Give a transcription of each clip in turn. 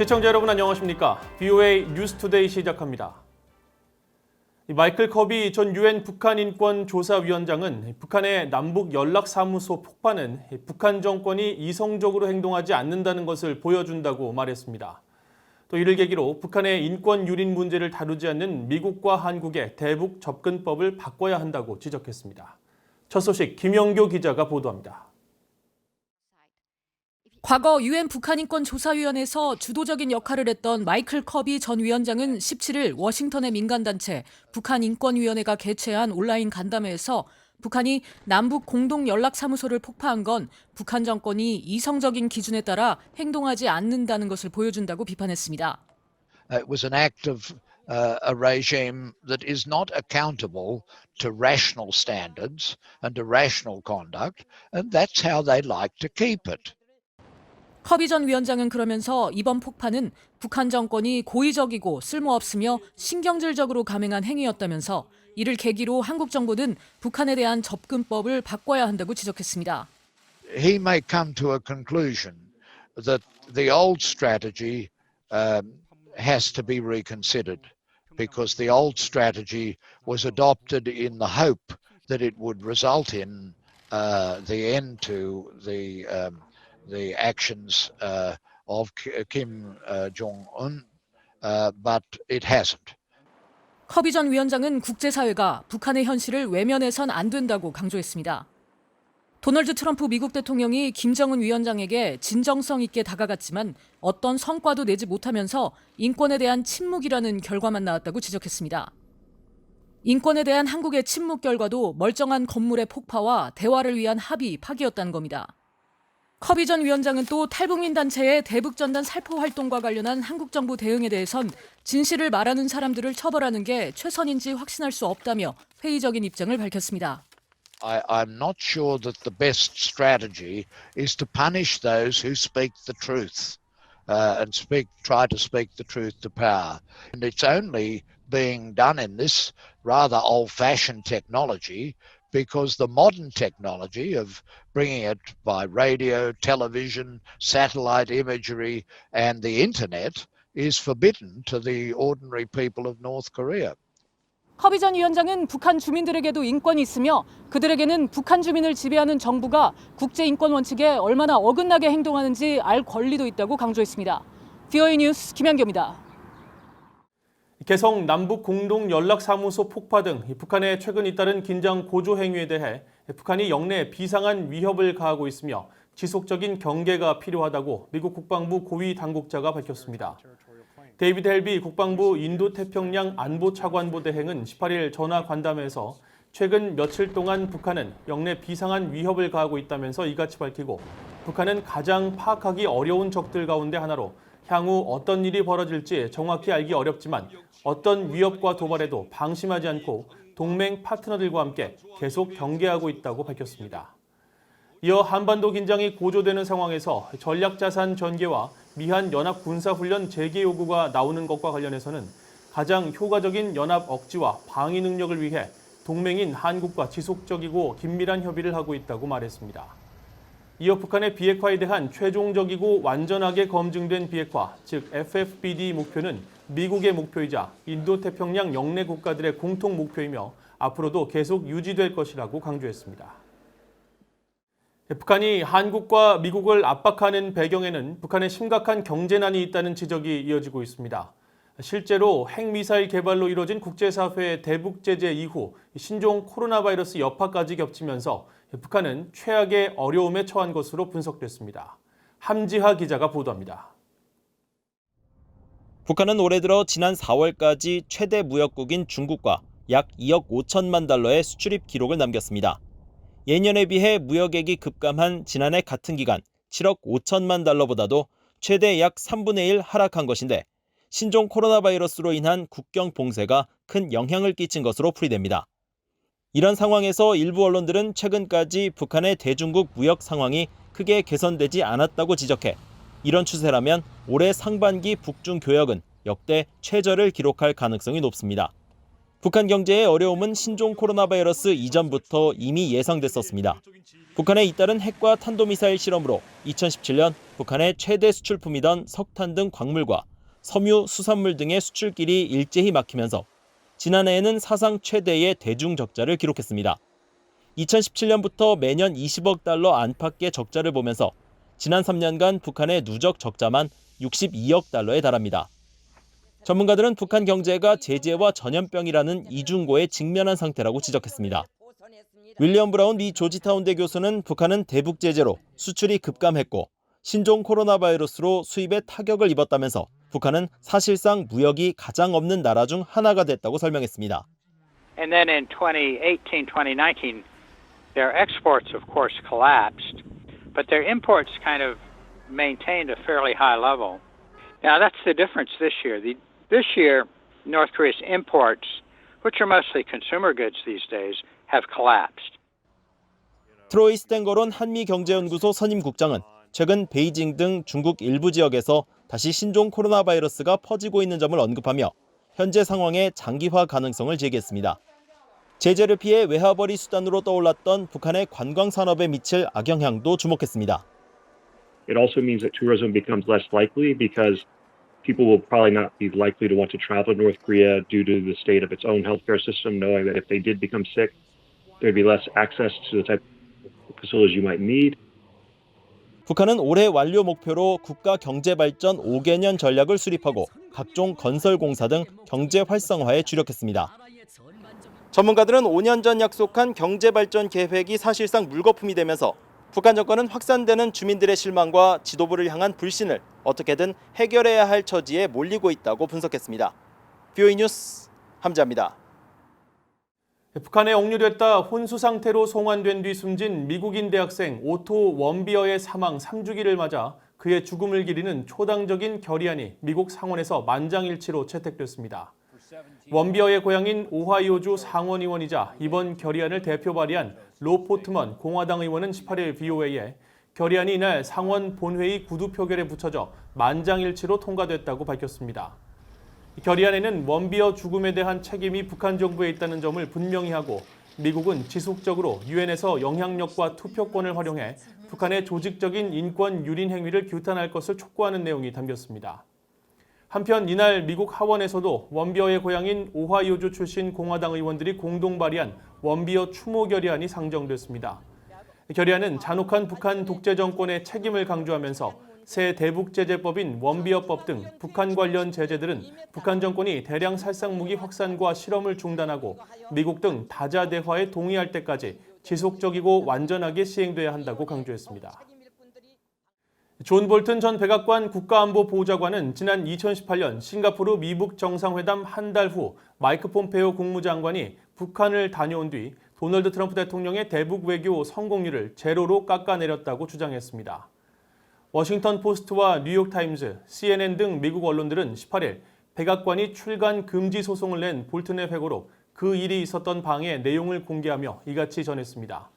시청자 여러분 안녕하십니까? VOA 뉴스투데이 시작합니다. 마이클 커비 전 유엔 북한인권조사위원장은 북한의 남북 연락사무소 폭파는 북한 정권이 이성적으로 행동하지 않는다는 것을 보여준다고 말했습니다. 또 이를 계기로 북한의 인권 유린 문제를 다루지 않는 미국과 한국의 대북 접근법을 바꿔야 한다고 지적했습니다. 첫 소식 김영교 기자가 보도합니다. 과거 유엔 북한인권조사위원회에서 주도적인 역할을 했던 마이클 커비 전 위원장은 17일 워싱턴의 민간단체 북한인권위원회가 개최한 온라인 간담회에서 북한이 남북 공동연락사무소를 폭파한 건 북한 정권이 이성적인 기준에 따라 행동하지 않는다는 것을 보여준다고 비판했습니다. It was an act of a regime that is not accountable to rational standards and to rational conduct, and that's how they like to keep it. 커비 전 위원장은 그러면서 이번 폭파는 북한 정권이 고의적이고 쓸모없으며 신경질적으로 감행한 행위였다면서 이를 계기로 한국 정부는 북한에 대한 접근법을 바꿔야 한다고 지적했습니다. He may come to a conclusion that the old strategy has to be reconsidered because the old strategy was adopted in the hope that it would result in the end to the actions of Kim Jong-un, but it hasn't. 커비 전 위원장은 국제사회가 북한의 현실을 외면해선 안 된다고 강조했습니다. 도널드 트럼프 미국 대통령이 김정은 위원장에게 진정성 있게 다가갔지만 어떤 성과도 내지 못하면서 인권에 대한 침묵이라는 결과만 나왔다고 지적했습니다. 인권에 대한 한국의 침묵 결과도 멀쩡한 건물의 폭파와 대화를 위한 합의 파기였다는 겁니다. 커비 전 위원장은 또 탈북민 단체의 대북전단 살포 활동과 관련한 한국 정부 대응에 대해선 진실을 말하는 사람들을 처벌하는 게 최선인지 확신할 수 없다며 회의적인 입장을 밝혔습니다. I'm not sure that the best strategy is to punish those who speak the truth and try to speak the truth to power. And it's only being done in this rather old-fashioned technology because the modern technology of bringing it by radio, television, satellite imagery, and the internet is forbidden to the ordinary people of North Korea. 커비 전 위원장은 북한 주민들에게도 인권이 있으며 그들에게는 북한 주민을 지배하는 정부가 국제인권 원칙에 얼마나 어긋나게 행동하는지 알 권리도 있다고 강조했습니다. VOA 뉴스 김현교입니다. 개성 남북 공동연락사무소 폭파 등 북한의 최근 잇따른 긴장 고조 행위에 대해 북한이 영내 비상한 위협을 가하고 있으며 지속적인 경계가 필요하다고 미국 국방부 고위 당국자가 밝혔습니다. 데이비드 헬비 국방부 인도태평양 안보차관보 대행은 18일 전화 관담회에서 최근 며칠 동안 북한은 영내 비상한 위협을 가하고 있다면서 이같이 밝히고 북한은 가장 파악하기 어려운 적들 가운데 하나로 향후 어떤 일이 벌어질지 정확히 알기 어렵지만 어떤 위협과 도발에도 방심하지 않고 동맹 파트너들과 함께 계속 경계하고 있다고 밝혔습니다. 이어 한반도 긴장이 고조되는 상황에서 전략자산 전개와 미한 연합 군사훈련 재개 요구가 나오는 것과 관련해서는 가장 효과적인 연합 억지와 방위 능력을 위해 동맹인 한국과 지속적이고 긴밀한 협의를 하고 있다고 말했습니다. 이어 북한의 비핵화에 대한 최종적이고 완전하게 검증된 비핵화, 즉 FFBD 목표는 미국의 목표이자 인도태평양 영내 국가들의 공통 목표이며 앞으로도 계속 유지될 것이라고 강조했습니다. 북한이 한국과 미국을 압박하는 배경에는 북한의 심각한 경제난이 있다는 지적이 이어지고 있습니다. 실제로 핵미사일 개발로 이뤄진 국제사회의 대북 제재 이후 신종 코로나 바이러스 여파까지 겹치면서 북한은 최악의 어려움에 처한 것으로 분석됐습니다. 함지하 기자가 보도합니다. 북한은 올해 들어 지난 4월까지 최대 무역국인 중국과 약 2억 5천만 달러의 수출입 기록을 남겼습니다. 예년에 비해 무역액이 급감한 지난해 같은 기간 7억 5천만 달러보다도 최대 약 3분의 1 하락한 것인데 신종 코로나 바이러스로 인한 국경 봉쇄가 큰 영향을 끼친 것으로 풀이됩니다. 이런 상황에서 일부 언론들은 최근까지 북한의 대중국 무역 상황이 크게 개선되지 않았다고 지적해 이런 추세라면 올해 상반기 북중 교역은 역대 최저를 기록할 가능성이 높습니다. 북한 경제의 어려움은 신종 코로나 바이러스 이전부터 이미 예상됐었습니다. 북한의 잇따른 핵과 탄도미사일 실험으로 2017년 북한의 최대 수출품이던 석탄 등 광물과 섬유, 수산물 등의 수출길이 일제히 막히면서 지난해에는 사상 최대의 대중 적자를 기록했습니다. 2017년부터 매년 20억 달러 안팎의 적자를 보면서 지난 3년간 북한의 누적 적자만 62억 달러에 달합니다. 전문가들은 북한 경제가 제재와 전염병이라는 이중고에 직면한 상태라고 지적했습니다. 윌리엄 브라운 미 조지타운대 교수는 북한은 대북 제재로 수출이 급감했고 신종 코로나 바이러스로 수입에 타격을 입었다면서 북한은 사실상 무역이 가장 없는 나라 중 하나가 됐다고 설명했습니다. And then in 2018, 2019, their exports of course collapsed, but their imports kind of maintained a fairly high level. Now that's the difference this year. This year, North Korea's imports, which are mostly consumer goods these days, have collapsed. 트로이 스탠거론 한미경제연구소 선임국장은 최근 베이징 등 중국 일부 지역에서 다시 신종 코로나 바이러스가 퍼지고 있는 점을 언급하며 현재 상황의 장기화 가능성을 제기했습니다. 제재를 피해 외화벌이 수단으로 떠올랐던 북한의 관광 산업에 미칠 악영향도 주목했습니다. It also means that tourism becomes less likely because people will probably not be likely to want to travel to North Korea due to the state of its own healthcare system, knowing that if they did become sick, there'd be less access to the type of facilities you might need. 북한은 올해 완료 목표로 국가 경제 발전 5개년 전략을 수립하고 각종 건설 공사 등 경제 활성화에 주력했습니다. 전문가들은 5년 전 약속한 경제 발전 계획이 사실상 물거품이 되면서 북한 정권은 확산되는 주민들의 실망과 지도부를 향한 불신을 어떻게든 해결해야 할 처지에 몰리고 있다고 분석했습니다. BOE 뉴스 함자입니다. 북한에 억류됐다 혼수 상태로 송환된 뒤 숨진 미국인 대학생 오토 원비어의 사망 3주기를 맞아 그의 죽음을 기리는 초당적인 결의안이 미국 상원에서 만장일치로 채택됐습니다. 원비어의 고향인 오하이오주 상원의원이자 이번 결의안을 대표 발의한 로 포트먼 공화당 의원은 18일 BOA에 결의안이 이날 상원 본회의 구두 표결에 붙여져 만장일치로 통과됐다고 밝혔습니다. 결의안에는 원비어 죽음에 대한 책임이 북한 정부에 있다는 점을 분명히 하고 미국은 지속적으로 유엔에서 영향력과 투표권을 활용해 북한의 조직적인 인권 유린 행위를 규탄할 것을 촉구하는 내용이 담겼습니다. 한편 이날 미국 하원에서도 원비어의 고향인 오하이오주 출신 공화당 의원들이 공동 발의한 원비어 추모 결의안이 상정됐습니다. 결의안은 잔혹한 북한 독재 정권의 책임을 강조하면서 새 대북제재법인 원비어법 등 북한 관련 제재들은 북한 정권이 대량 살상무기 확산과 실험을 중단하고 미국 등 다자대화에 동의할 때까지 지속적이고 완전하게 시행돼야 한다고 강조했습니다. 존 볼튼 전 백악관 국가안보보좌관은 지난 2018년 싱가포르 미북 정상회담 한 달 후 마이크 폼페오 국무장관이 북한을 다녀온 뒤 도널드 트럼프 대통령의 대북 외교 성공률을 제로로 깎아내렸다고 주장했습니다. 워싱턴 포스트와 뉴욕타임즈, CNN 등 미국 언론들은 18일 백악관이 출간 금지 소송을 낸 볼튼의 회고로 그 일이 있었던 방의 내용을 공개하며 이같이 전했습니다.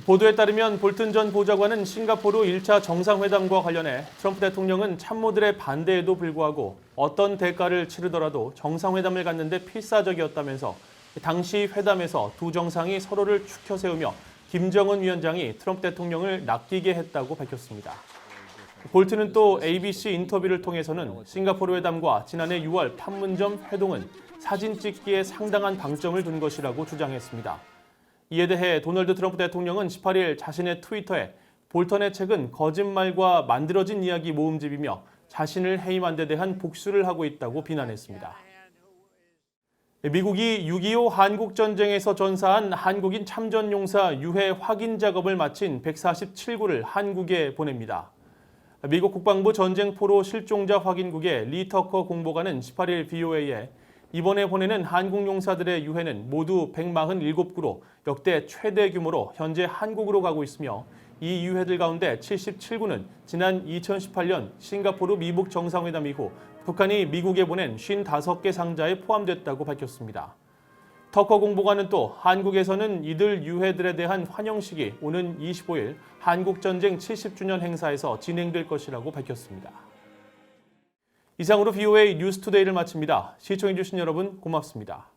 보도에 따르면 볼튼 전 보좌관은 싱가포르 1차 정상회담과 관련해 트럼프 대통령은 참모들의 반대에도 불구하고 어떤 대가를 치르더라도 정상회담을 갖는데 필사적이었다면서 당시 회담에서 두 정상이 서로를 추켜 세우며 김정은 위원장이 트럼프 대통령을 낚이게 했다고 밝혔습니다. 볼튼은 또 ABC 인터뷰를 통해서는 싱가포르 회담과 지난해 6월 판문점 회동은 사진 찍기에 상당한 방점을 둔 것이라고 주장했습니다. 이에 대해 도널드 트럼프 대통령은 18일 자신의 트위터에 볼턴의 책은 거짓말과 만들어진 이야기 모음집이며 자신을 해임한 데 대한 복수를 하고 있다고 비난했습니다. 미국이 6.25 한국전쟁에서 전사한 한국인 참전용사 유해 확인 작업을 마친 147구를 한국에 보냅니다. 미국 국방부 전쟁포로 실종자 확인국의 리 터커 공보관은 18일 BOA에 이번에 보내는 한국 용사들의 유해는 모두 147구로 역대 최대 규모로 현재 한국으로 가고 있으며 이 유해들 가운데 77구는 지난 2018년 싱가포르 미북 정상회담 이후 북한이 미국에 보낸 55개 상자에 포함됐다고 밝혔습니다. 터커 공보관은 또 한국에서는 이들 유해들에 대한 환영식이 오는 25일 한국전쟁 70주년 행사에서 진행될 것이라고 밝혔습니다. 이상으로 BOA 뉴스투데이를 마칩니다. 시청해주신 여러분 고맙습니다.